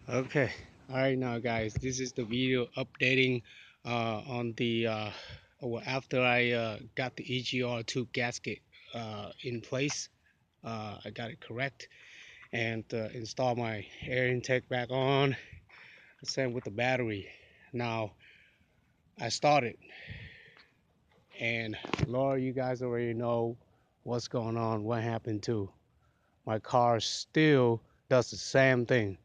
Okay, all right now guys, this is the video updating on the well, after I got the EGR2 gasket in place. I got it correct and installed my air intake back on, same with the battery. Now I started, and Laura, you guys already know what's going on, what happened to my car. Still does the same thing.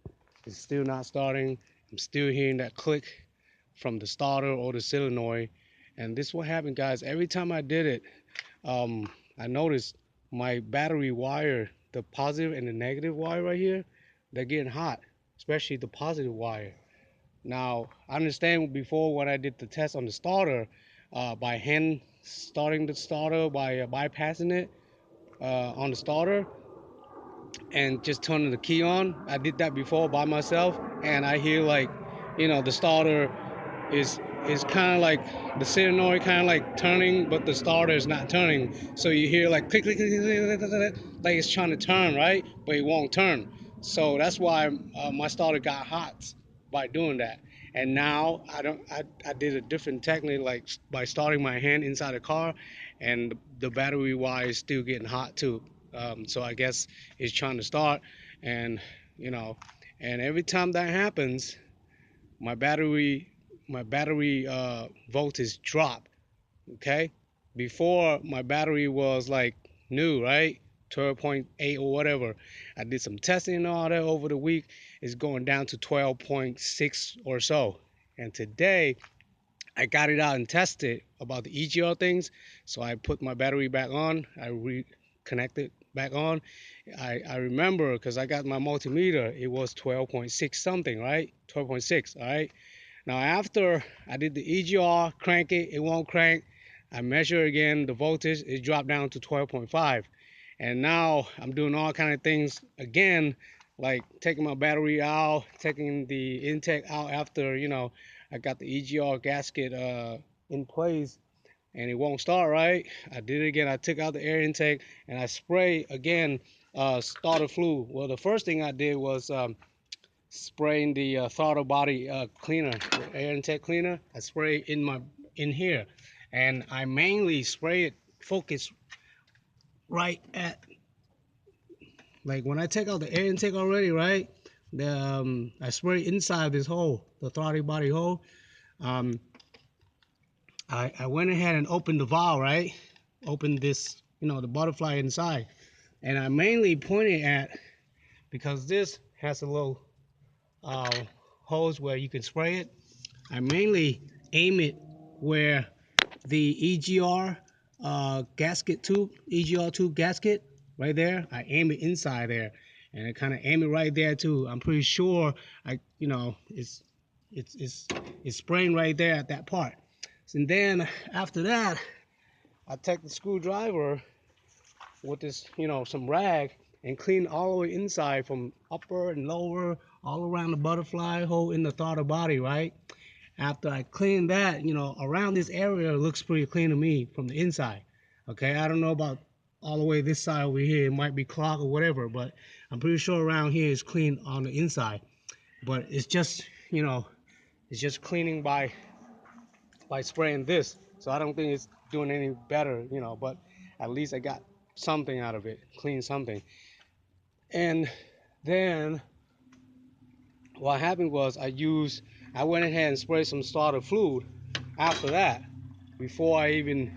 It's still not starting. I'm still hearing that click from the starter or the solenoid. And this what happened, guys. Every time I did it, I noticed my battery wire, the positive and the negative wire right here, they're getting hot, especially the positive wire. Now, I understand before when I did the test on the starter, by hand starting the starter by bypassing it on the starter and just turning the key on. I did that before by myself, and I hear like, the starter is kind of like the solenoid kind of like turning, but the starter is not turning. So you hear like click click click, click, click, click, like it's trying to turn, right? But it won't turn. So that's why my starter got hot by doing that. And now I don't. I did a different technique, like by starting my hand inside the car, and the battery wire is still getting hot too. So I guess it's trying to start, and you know, and every time that happens, my battery my battery voltage drop. Okay, before my battery was like new, right? 12.8 or whatever. I did some testing and all that over the week. It's going down to 12.6 or so. And today I got it out and tested about the EGR things. So I put my battery back on. I reconnected back on. I remember because I got my multimeter. It was 12.6 something, right? 12.6. All right. Now after I did the EGR, crank it, it won't crank. I measure again the voltage, it dropped down to 12.5. And now I'm doing all kind of things again, like taking my battery out, taking the intake out after, I got the EGR gasket in place and it won't start right. I did it again. I took out the air intake and I spray again starter fluid. Well, the first thing I did was spraying the throttle body cleaner, the air intake cleaner. I spray it in here, and I mainly spray it focus right at, like when I take out the air intake already, right? I spray inside this hole, the throttle body hole. Um, I went ahead and opened the valve, right? Opened this, the butterfly inside, and I mainly pointed at, because this has a little uh, hose where you can spray it. I mainly aim it where the EGR gasket tube, EGR tube gasket, right there. I aim it inside there, and I kind of aim it right there too. I'm pretty sure it's it's spraying right there at that part. And then after that, I take the screwdriver with this, some rag and clean all the way inside from upper and lower, all around the butterfly hole in the throttle body, right? After I clean that, around this area, it looks pretty clean to me from the inside. Okay, I don't know about all the way this side over here. It might be clogged or whatever, but I'm pretty sure around here is clean on the inside. But it's just, it's just cleaning by spraying this. So I don't think it's doing any better, but at least I got something out of it, clean something. And then what happened was I went ahead and sprayed some starter fluid after that, before I even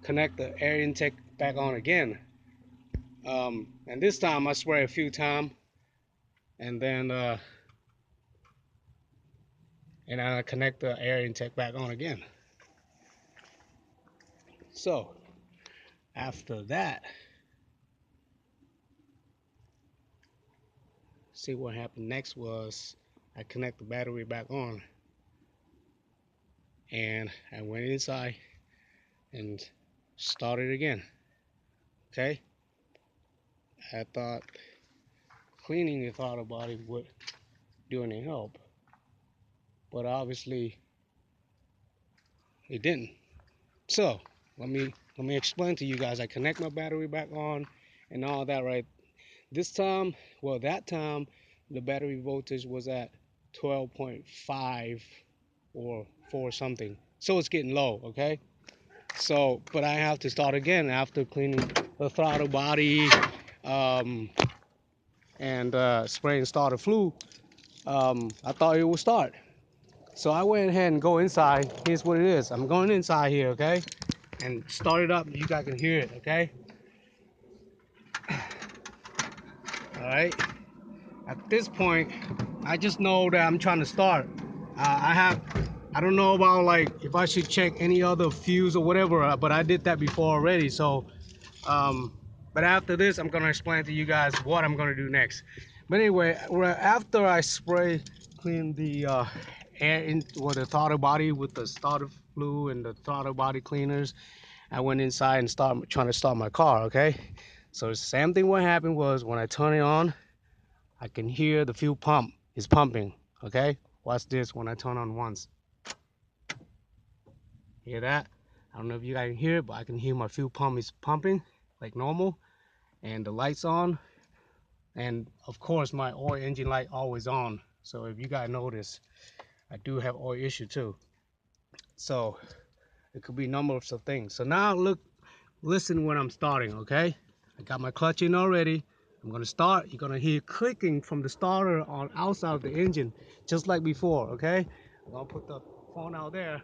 connect the air intake back on again. And this time I spray a few times, and then I connect the air intake back on again. So after that, see what happened next was I connect the battery back on, and I went inside and started again. Okay, I thought cleaning the throttle body would do any help, but obviously it didn't. So let me explain to you guys. I connect my battery back on and all that, right? This time, well, that time the battery voltage was at 12.5 or 4 something. So it's getting low, okay? So, but I have to start again after cleaning the throttle body um, and spraying starter fluid. I thought it would start. So I went ahead and go inside. Here's what it is. I'm going inside here, okay? And start it up. You guys can hear it, okay? All right. At this point, I just know that I'm trying to start. I don't know about like if I should check any other fuse or whatever, but I did that before already. So, but after this, I'm gonna explain to you guys what I'm gonna do next. But anyway, after I spray clean the air in or the throttle body with the starter fluid and the throttle body cleaners, I went inside and start trying to start my car. Okay, so the same thing. What happened was when I turn it on, I can hear the fuel pump is pumping. Okay, watch this when I turn on once. Hear that? I don't know if you guys can hear it, but I can hear my fuel pump is pumping like normal, and the lights on, and of course my oil engine light always on. So if you guys notice, I do have oil issue too. So it could be numbers of things. So now look, listen when I'm starting. Okay, I got my clutch in already. I'm gonna start. You're gonna hear clicking from the starter on outside of the engine, just like before. Okay, I'm gonna put the phone out there.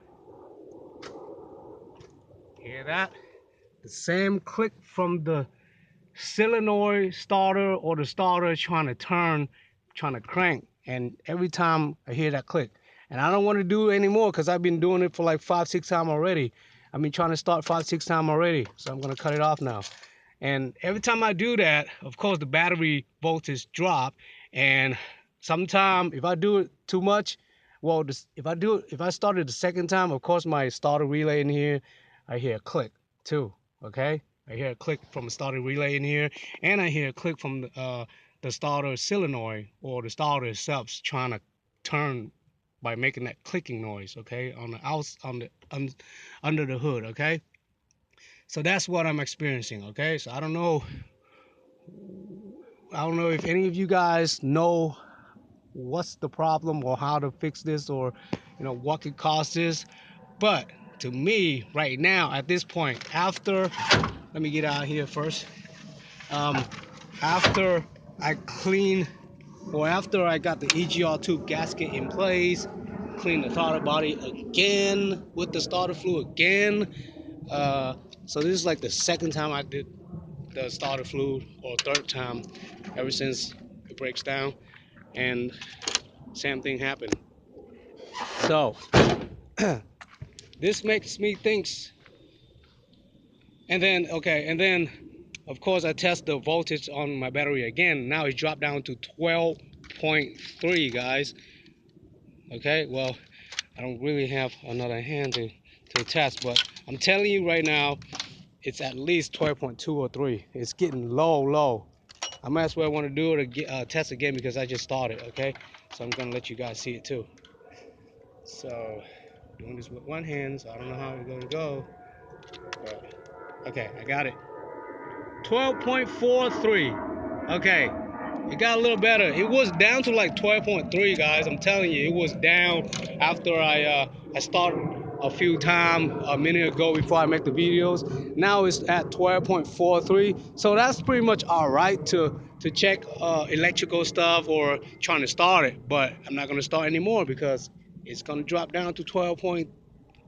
Hear that? The same click from the solenoid starter or the starter trying to turn, trying to crank. And every time I hear that click, and I don't want to do it anymore because I've been doing it for like 5, 6 times already. I've been trying to start 5, 6 times already, so I'm gonna cut it off now. And every time I do that, of course, the battery voltage drop. And sometimes if I do it too much, well, if I started the second time, of course, my starter relay in here, I hear a click too. Okay, I hear a click from the starter relay in here, and I hear a click from the starter solenoid or the starter itself trying to turn by making that clicking noise. Okay, on the outs on the under the hood. Okay, so that's what I'm experiencing. Okay, so I don't know if any of you guys know what's the problem or how to fix this, or what could cause this. But to me right now at this point, after, let me get out of here first. um, After I clean, or after I got the EGR2 gasket in place, clean the throttle body again with the starter fluid again. So this is like the second time I did the starter fluid, or third time ever since it breaks down, and same thing happened. So this makes me think. And then of course I test the voltage on my battery again. Now it dropped down to 12.3, guys. Okay, well, I don't really have another hand to test, but I'm telling you right now, it's at least 12.2 or 3. It's getting low. I might as well want to do it again, test again, because I just started. Okay, so I'm gonna let you guys see it too. So doing this with one hand, so I don't know how it's gonna go, but okay, I got it. 12.43. Okay, it got a little better. It was down to like 12.3, guys. I'm telling you, it was down after I started a few times a minute ago before I make the videos. Now it's at 12.43, so that's pretty much all right to check electrical stuff or trying to start it. But I'm not gonna start anymore because it's gonna drop down to 12 point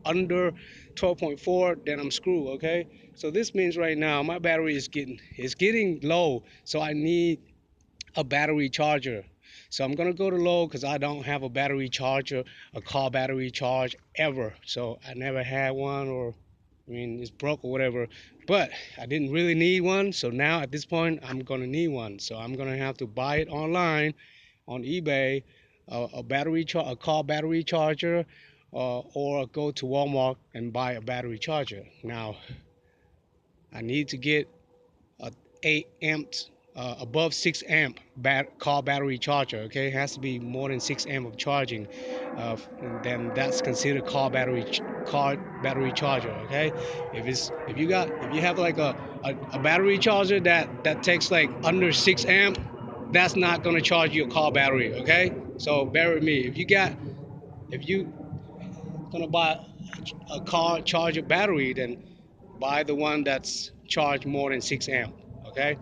under 12.4, then I'm screwed. Okay, so this means right now my battery is getting low, so I need a battery charger. So I'm gonna go to low because I don't have a battery charger, a car battery charge ever. So I never had one, or I mean it's broke or whatever. But I didn't really need one. So now at this point I'm gonna need one. So I'm gonna have to buy it online on eBay, a car battery charger, or go to Walmart and buy a battery charger. Now I need to get a 8 amps, above 6 amp car battery charger. Okay, it has to be more than 6 amp of charging. Then that's considered car battery charger. Okay, if you have like a battery charger that takes like under 6 amp, that's not gonna charge your car battery. Okay, so bear with me. If you gonna buy a car charger battery, then buy the one that's charged more than 6 amp. Okay,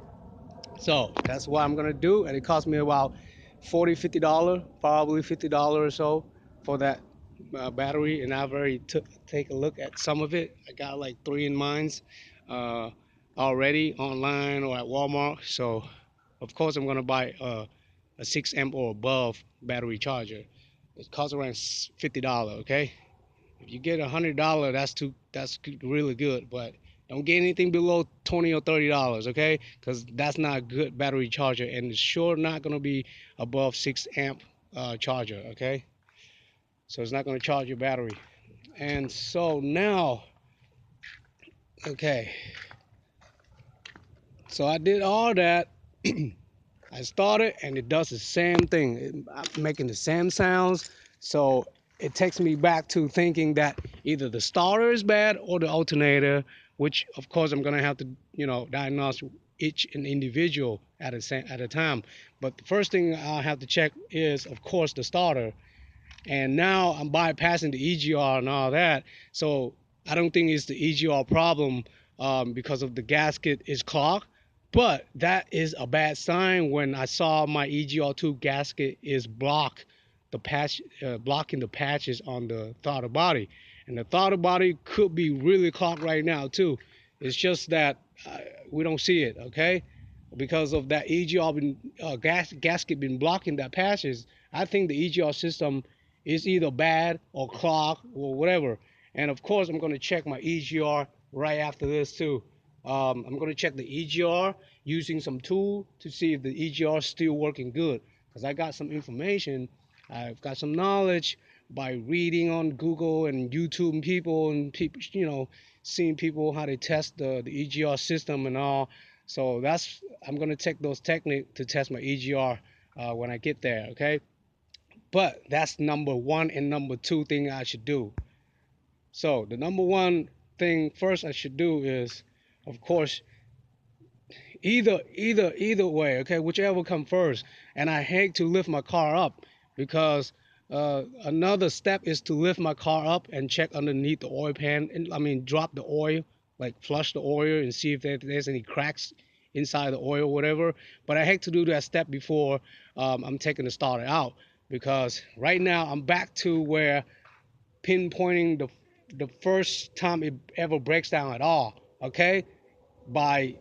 so that's what I'm gonna do, and it cost me about 40, $50, probably $50 or so for that battery. And I've already take a look at some of it. I got like three in mines uh, already online or at Walmart. So of course I'm gonna buy a 6 amp or above battery charger. It costs around $50. Okay, if you get $100, that's really good. But don't get anything below $20 or $30, okay? Because that's not a good battery charger, and it's sure not gonna be above 6 amp charger, okay? So it's not gonna charge your battery. And so now, okay, so I did all that. I started and it does the same thing, making the same sounds. So it takes me back to thinking that either the starter is bad or the alternator, which of course I'm gonna have to, diagnose each an individual at a time. But the first thing I have to check is, of course, the starter. And now I'm bypassing the EGR and all that. So I don't think it's the EGR problem because of the gasket is clogged. But that is a bad sign when I saw my EGR2 gasket is blocking the patches on the throttle body. And the throttle body could be really clogged right now too. It's just that we don't see it, okay? Because of that EGR gasket been blocking that patches. I think the EGR system is either bad or clogged or whatever. And of course, I'm going to check my EGR right after this too. I'm going to check the EGR using some tool to see if the EGR is still working good. Because I got some information, I've got some knowledge by reading on Google and YouTube and people, seeing people how they test the EGR system and all. So I'm going to take those techniques to test my EGR when I get there. Okay. But that's number one and number two thing I should do. So the number one thing first I should do is, of course, either way, okay, whichever come first. And I hate to lift my car up because another step is to lift my car up and check underneath the oil pan. And, I mean, drop the oil, like flush the oil and see if there's any cracks inside the oil or whatever. But I hate to do that step before I'm taking the starter out because right now I'm back to where pinpointing the first time it ever breaks down at all. Okay, by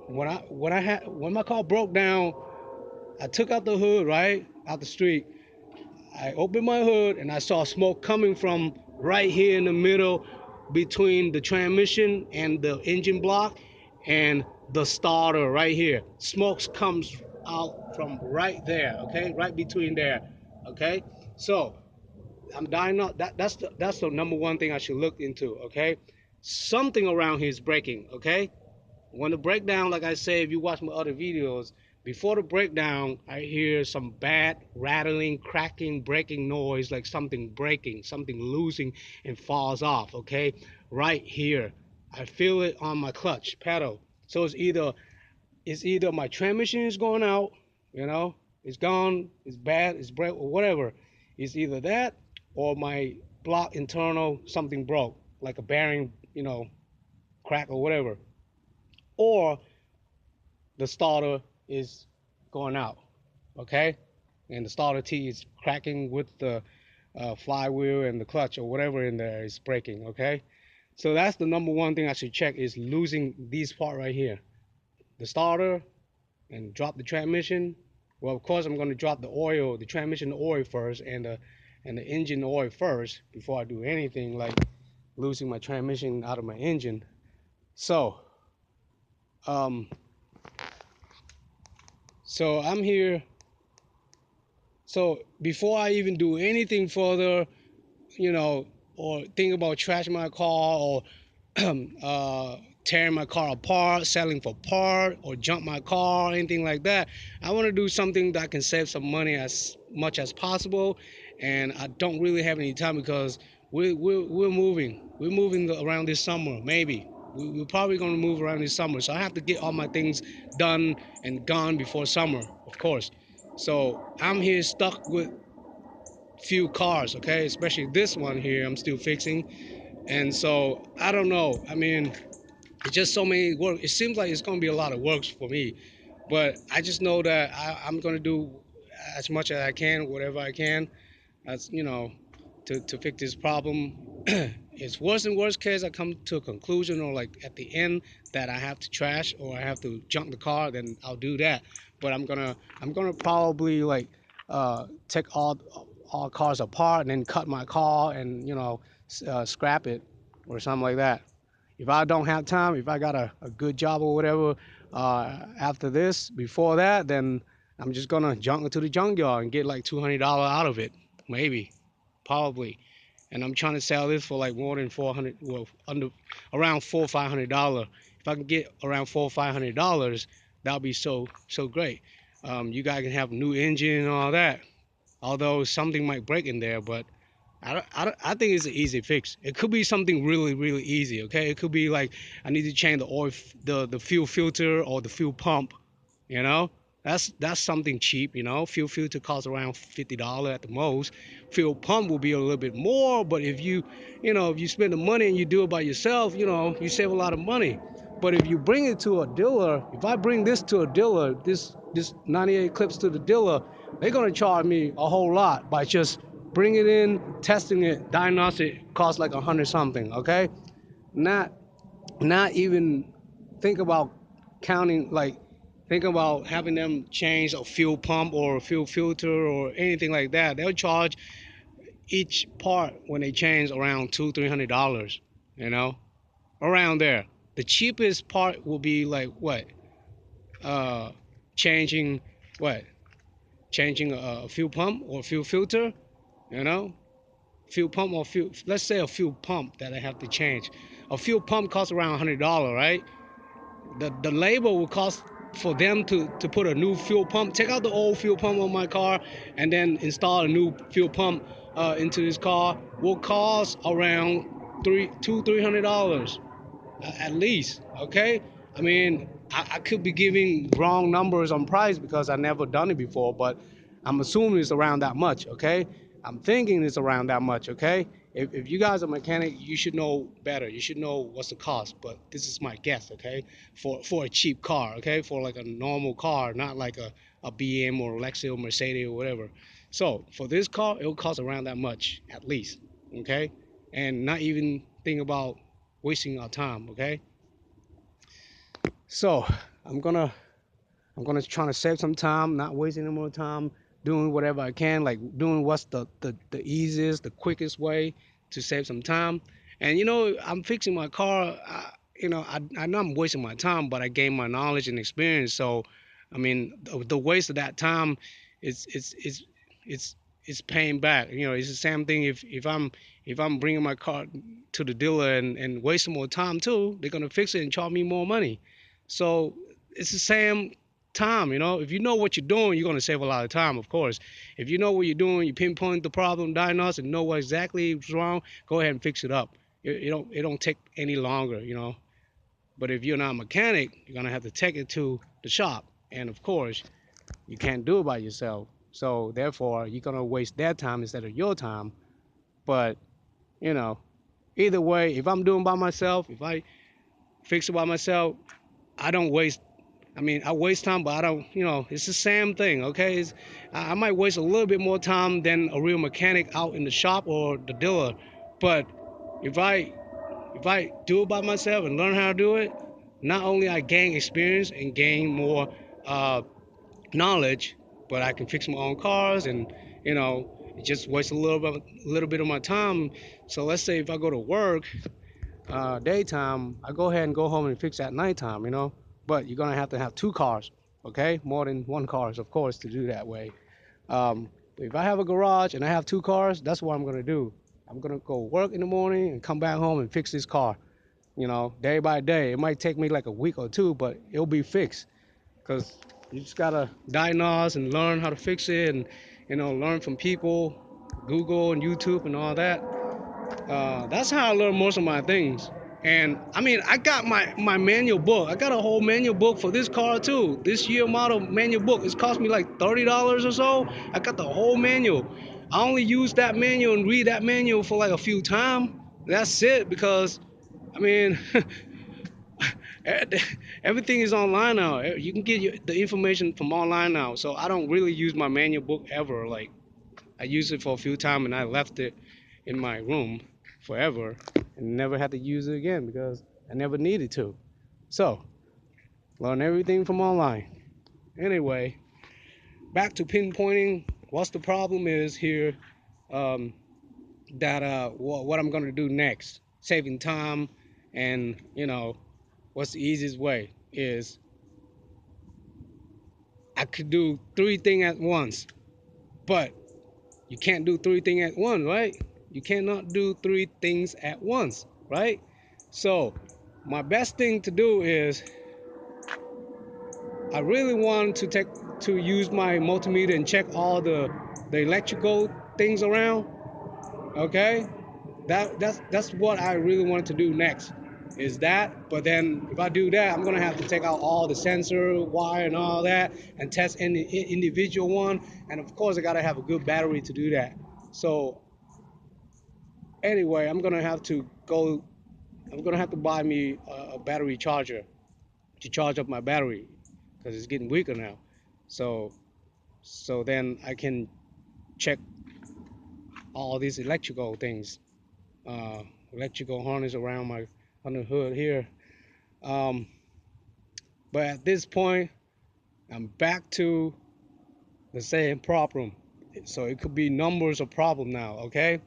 when my car broke down, I took out the hood right out the street. I opened my hood and I saw smoke coming from right here in the middle between the transmission and the engine block and the starter right here. Smoke comes out from right there, okay, right between there, okay. So I'm dying out. That's the number one thing I should look into, okay. Something around here is breaking, okay. When the breakdown, like I say, if you watch my other videos, before the breakdown, I hear some bad rattling, cracking, breaking noise, like something breaking, something losing and falls off, okay? Right here. I feel it on my clutch pedal. So it's either my transmission is going out, it's gone, it's bad, it's break or whatever. It's either that or my block internal something broke, like a bearing, crack or whatever. Or the starter is going out, okay? And the starter T is cracking with the flywheel and the clutch or whatever in there is breaking, okay? So that's the number one thing I should check is losing these part right here. The starter and drop the transmission. Well, of course, I'm going to drop the oil, the transmission oil first and the engine oil first before I do anything like losing my transmission out of my engine. So, um, so I'm here. So before I even do anything further, or think about trashing my car or tearing my car apart, selling for part, or jump my car, anything like that, I want to do something that can save some money as much as possible. And I don't really have any time because we're moving. We're moving around this summer, maybe. we're probably going to move around this summer, so I have to get all my things done and gone before summer, of course. So I'm here stuck with few cars, okay, especially this one here. I'm still fixing, and so I don't know. I mean, it's just so many work. It seems like it's going to be a lot of works for me, but I just know that I'm going to do as much as I can, whatever I can, as to fix this problem. It's worse and worst case I come to a conclusion, or like at the end, that I have to trash or I have to junk the car, then I'll do that. But I'm gonna probably like take all cars apart and then cut my car and scrap it or something like that. If I don't have time, if I got a good job or whatever after this, before that, then I'm just gonna junk it to the junkyard and get like $200 out of it, maybe, probably. And I'm trying to sell this for like more than 400, well, under around $400 or $500. If I can get around $400 or $500, that'll be so great. You guys can have a new engine and all that. Although something might break in there, but I think it's an easy fix. It could be something really easy. Okay, it could be like I need to change the oil, the fuel filter or the fuel pump. You know, that's something cheap. Fuel filter costs around $50 at the most. Fuel pump will be a little bit more, but if you spend the money and you do it by yourself, you save a lot of money. But if you bring it to a dealer, if I bring this to a dealer, this 98 Eclipse to the dealer, they're gonna charge me a whole lot by just bringing it in, testing it, diagnostic costs like 100 something. Okay, not not even think about counting, like think about having them change a fuel pump or a fuel filter or anything like that. They'll charge each part when they change around $200-300, you know, around there. The cheapest part will be like what? Uh, changing what? Changing a fuel pump or fuel filter, you know, fuel pump or fuel. Let's say a fuel pump that I have to change. A fuel pump costs around $100, right? The labor will cost for them to put a new fuel pump, take out the old fuel pump on my car, and then install a new fuel pump into this car will cost around $300 at least. Okay, I mean, I could be giving wrong numbers on price because I never done it before, but I'm assuming it's around that much. Okay, I'm thinking it's around that much. Okay, if you guys are mechanic, you should know better. You should know what's the cost, but this is my guess. Okay, for a cheap car. Okay, for like a normal car, not like a BM or Lexus or Mercedes or whatever. So for this car, it will cost around that much at least. Okay, and not even think about wasting our time. Okay, so i'm gonna I'm gonna try to save some time, not wasting any more time, doing whatever I can, like doing what's the easiest, the quickest way to save some time. And I'm fixing my car. I know I'm wasting my time, but I gain my knowledge and experience. So I mean, the waste of that time is it's paying back. It's the same thing if I'm bringing my car to the dealer and wasting more time too. They're gonna fix it and charge me more money. So it's the same time. If you know what you're doing, you're going to save a lot of time, of course. If you know what you're doing, you pinpoint the problem, diagnose, and know what exactly is wrong, go ahead and fix it up. It don't take any longer. But if you're not a mechanic, you're going to have to take it to the shop, and of course you can't do it by yourself. So therefore you're going to waste their time instead of your time. But you know either way, if I'm doing by myself, if I fix it by myself, I don't waste. I mean, I waste time, but I don't, it's the same thing. Okay, I might waste a little bit more time than a real mechanic out in the shop or the dealer. But if I if I do it by myself and learn how to do it, not only I gain experience and gain more uh, knowledge, but I can fix my own cars and just waste a little bit of my time. So let's say if I go to work daytime, I go ahead and go home and fix at nighttime. But you're gonna have to have two cars, okay? More than one cars, of course, to do that way. Um, if I have a garage and I have two cars, that's what I'm gonna do. I'm gonna go work in the morning and come back home and fix this car. Day by day. It might take me like a week or two, but it'll be fixed. Cause you just gotta diagnose and learn how to fix it, and learn from people, Google and YouTube and all that. That's how I learn most of my things. And I mean, I got my manual book. I got a whole manual book for this car too. This year model manual book. It's cost me like $30 or so. I got the whole manual. I only use that manual and read that manual for like a few times. That's it, because I mean, everything is online now. You can get the information from online now. So I don't really use my manual book ever. Like, I used it for a few times and I left it in my room forever and never had to use it again because I never needed to. So, learn everything from online. Anyway, back to pinpointing what's the problem is here, um, that what I'm gonna do next, saving time, and what's the easiest way is I could do three things at once, but you can't do three things at once, right? You cannot do three things at once, right? So my best thing to do is I really want to use my multimeter and check all the electrical things around. Okay, that's what I really wanted to do next, is that. But then if I do that, I'm gonna have to take out all the sensor wire and all that and test any individual one. And of course, I gotta have a good battery to do that. So anyway, I'm gonna have to buy me a battery charger to charge up my battery because it's getting weaker now. So then I can check all these electrical things, uh, electrical harness around my under hood here. Um, but at this point, I'm back to the same problem. So it could be numbers of problem now, okay?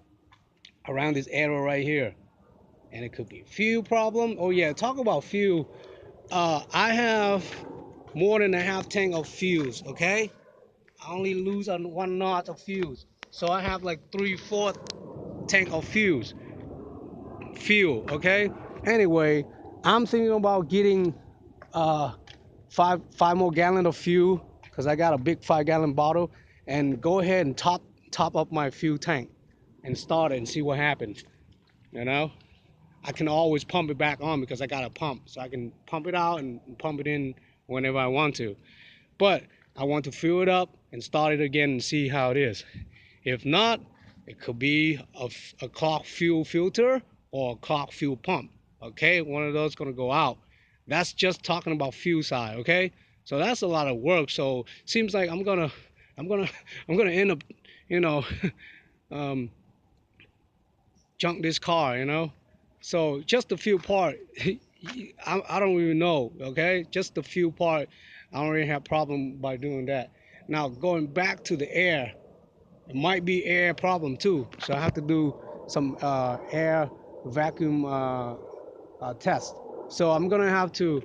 Around this area right here, and it could be fuel problem. Oh yeah, talk about fuel. I have more than a half tank of fuels, okay? I only lose on one knot of fuels. So I have like 3/4 tank of fuel, okay? Anyway, I'm thinking about getting uh five more gallon of fuel because I got a big 5 gallon bottle, and go ahead and top up my fuel tank and start it and see what happens. You know, I can always pump it back on because I got a pump, so I can pump it out and pump it in whenever I want to. But I want to fill it up and start it again and see how it is. If not, it could be a clock fuel filter or a clock fuel pump. Okay, one of those gonna go out. That's just talking about fuel side. Okay, so that's a lot of work. So seems like I'm gonna, I'm gonna end up, you know, um, junk this car. So just the fuel part, I don't even know. Okay, just the fuel part, I don't really have problem by doing that. Now going back to the air, it might be air problem too. So I have to do some air vacuum test. So I'm gonna have to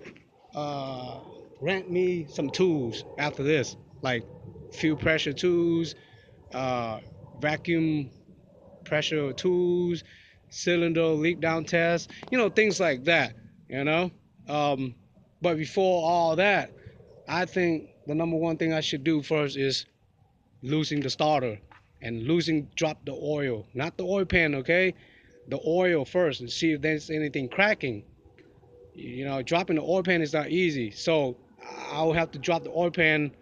uh, rent me some tools after this, like fuel pressure tools, uh, vacuum pressure tools, cylinder leak down test, things like that. You know, um, but before all that, I think the number one thing I should do first is losing the starter and drop the oil, not the oil pan, okay? The oil first, and see if there's anything cracking. Dropping the oil pan is not easy, so I'll have to drop the oil pan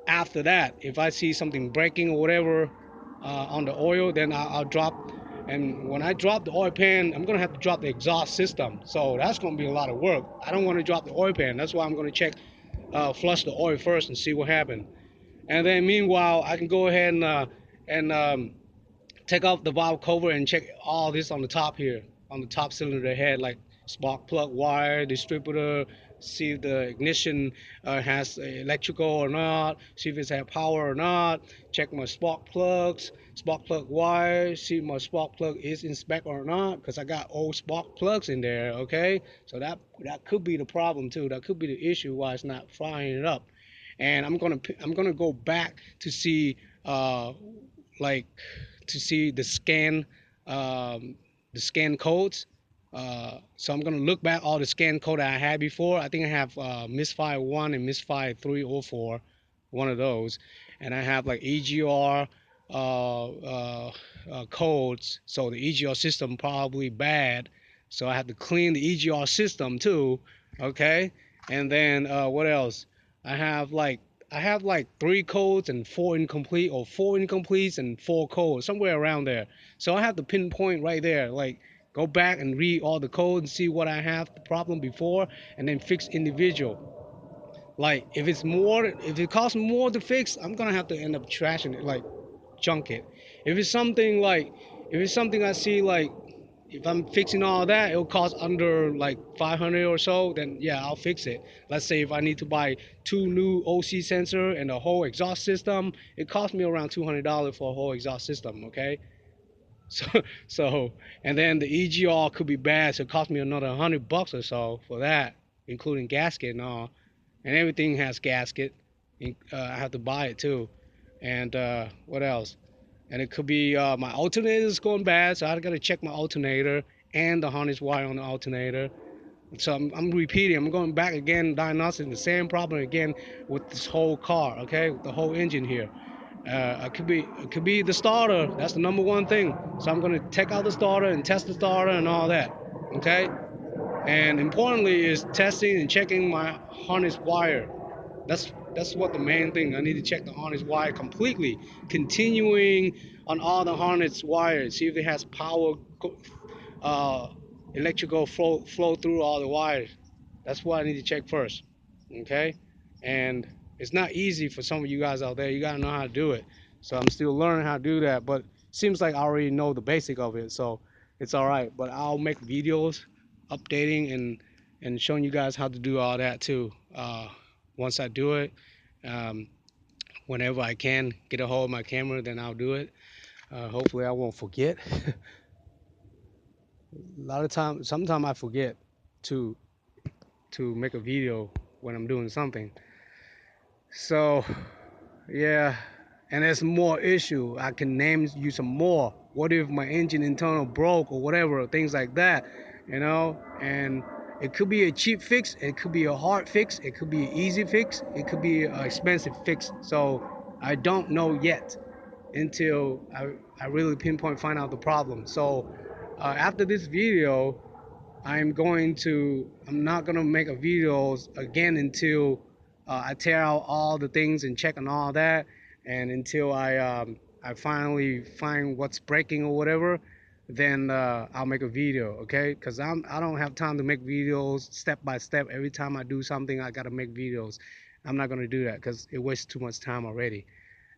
after that. If I see something breaking or whatever on the oil, then I'll drop. And when I drop the oil pan, I'm gonna have to drop the exhaust system, so that's gonna be a lot of work. I don't want to drop the oil pan. That's why I'm gonna check, flush the oil first and see what happened. And then meanwhile, I can go ahead and take off the valve cover and check all this on the top here, on the top cylinder head, like spark plug wire, distributor, see if the ignition has electrical or not, see if it's had power or not, check my spark plug wire, see if my spark plug is in spec or not, because I got old spark plugs in there, okay? So that could be the problem too. That could be the issue why it's not firing it up. And I'm gonna go back to see like to see um, the scan codes. So I'm gonna look back all the scan code that I had before. I think I have misfire 1 and misfire 304, one of those, and I have like EGR codes. So the EGR system probably bad. So I have to clean the EGR system too. Okay, and then what else? I have like I have like 3 codes and 4 incomplete, or 4 incompletes and 4 codes, somewhere around there. So I have to pinpoint right there, like go back and read all the codes and see what I have the problem before, and then fix individual. Like if it costs more to fix, I'm gonna have to end up trashing it, like junk it. If it's something like, if it's something I see like, if I'm fixing all that, it'll cost under like 500 or so. Then yeah, I'll fix it. Let's say if I need to buy 2 new OC sensor and a whole exhaust system, it costs me around $200 for a whole exhaust system. Okay, so so and then the EGR could be bad, so it cost me another $100 or so for that, including gasket and all, and everything has gasket. I have to buy it too, and what else? And it could be my alternator is going bad, so I gotta check my alternator and the harness wire on the alternator. So I'm repeating, I'm going back again, diagnosing the same problem again with this whole car, okay, with the whole engine here. It could be the starter. That's the number one thing. So I'm gonna take out the starter and test the starter and all that, okay. And importantly is testing and checking my harness wire. That's what the main thing. I need to check the harness wire completely, continuing on all the harness wires, see if it has power, uh, electrical flow through all the wires. That's what I need to check first. Okay, and it's not easy for some of you guys out there. You gotta know how to do it. So I'm still learning how to do that, but it seems like I already know the basic of it, so it's all right. But I'll make videos updating and showing you guys how to do all that too. Once I do it, um, whenever I can get a hold of my camera, then I'll do it. Hopefully, I won't forget. A lot of times, sometimes I forget to make a video when I'm doing something. So yeah, and there's more issue. I can name you some more. What if my engine internal broke or whatever, things like that, you know? And it could be a cheap fix, it could be a hard fix, it could be an easy fix, it could be an expensive fix. So I don't know yet until I really pinpoint find out the problem. So after this video, I'm not gonna make a videos again until I tear out all the things and check on all that, and until I finally find what's breaking or whatever, then I'll make a video, okay? Because I don't have time to make videos step by step. Every time I do something, I gotta make videos. I'm not gonna do that because it wastes too much time already.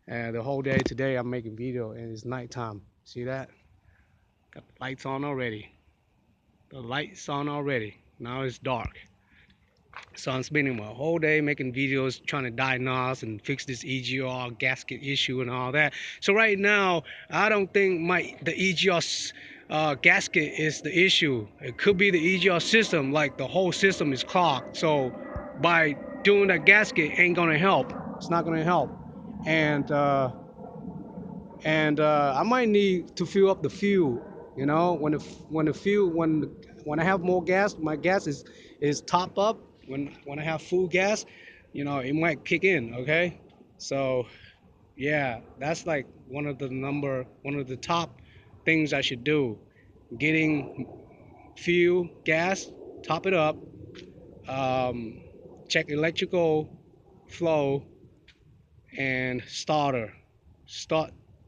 The whole day today I'm making video and it's nighttime. See that? Got the lights on already. The lights on already. Now it's dark. So I'm spending my whole day making videos trying to diagnose and fix this EGR gasket issue and all that. So right now, I don't think the EGR gasket is the issue. It could be the EGR system, like the whole system is clogged. So by doing that gasket ain't gonna help. It's not gonna help. And I might need to fill up the fuel. You know, when the fuel when I have more gas, my gas is top up. When I have full gas, you know, it might kick in. Okay, so yeah, that's like one of the top things I should do. Getting fuel, gas, top it up, um, check electrical flow, and start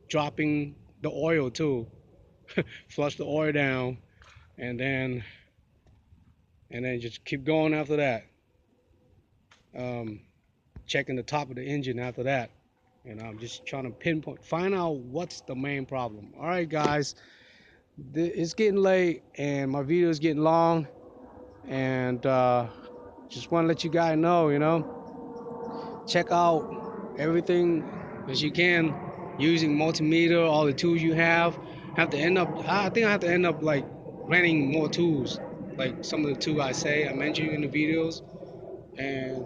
dropping the oil too. Flush the oil down, and then just keep going after that. um, Checking the top of the engine after that, and I'm just trying to pinpoint, find out what's the main problem. All right guys, it's getting late and my video is getting long, and just want to let you guys know, you know, check out everything as you can using multimeter, all the tools you have to end up, I think I have to end up like renting more tools, like some of the tools I mentioned in the videos. And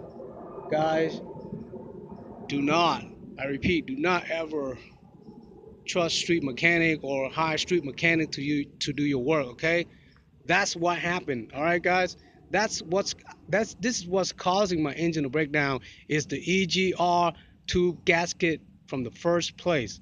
guys, do not, I repeat, do not ever trust street mechanic or hire street mechanic to do your work, okay? That's what happened. All right guys, that's what's this is what's causing my engine to break down, is the EGR tube gasket from the first place.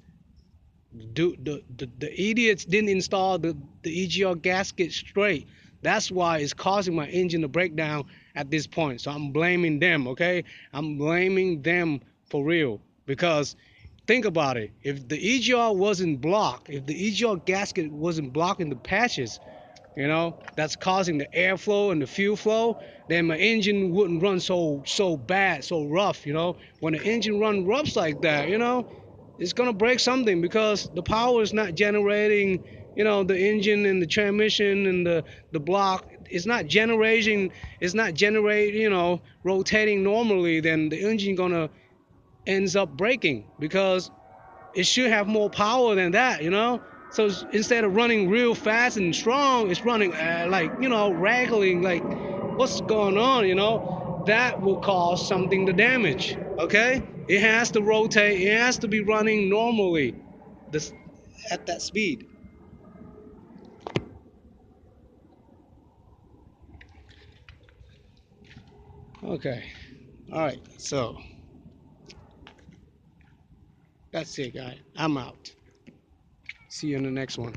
The idiots didn't install the EGR gasket straight. That's why it's causing my engine to break down at this point. So I'm blaming them, okay? I'm blaming them for real. Because think about it. If the EGR wasn't blocked, if the EGR gasket wasn't blocking the patches, that's causing the airflow and the fuel flow, then my engine wouldn't run so bad, so rough. When the engine run rough like that, it's gonna break something because the power is not generating. The engine and the transmission and the block is not generating. It's not generating. Rotating normally. Then the engine gonna ends up breaking because it should have more power than that. So instead of running real fast and strong, it's running like, raggling, like what's going on. That will cause something to damage. Okay, it has to rotate, it has to be running normally this at that speed. Okay, all right, so that's it, guys. I'm out. See you in the next one.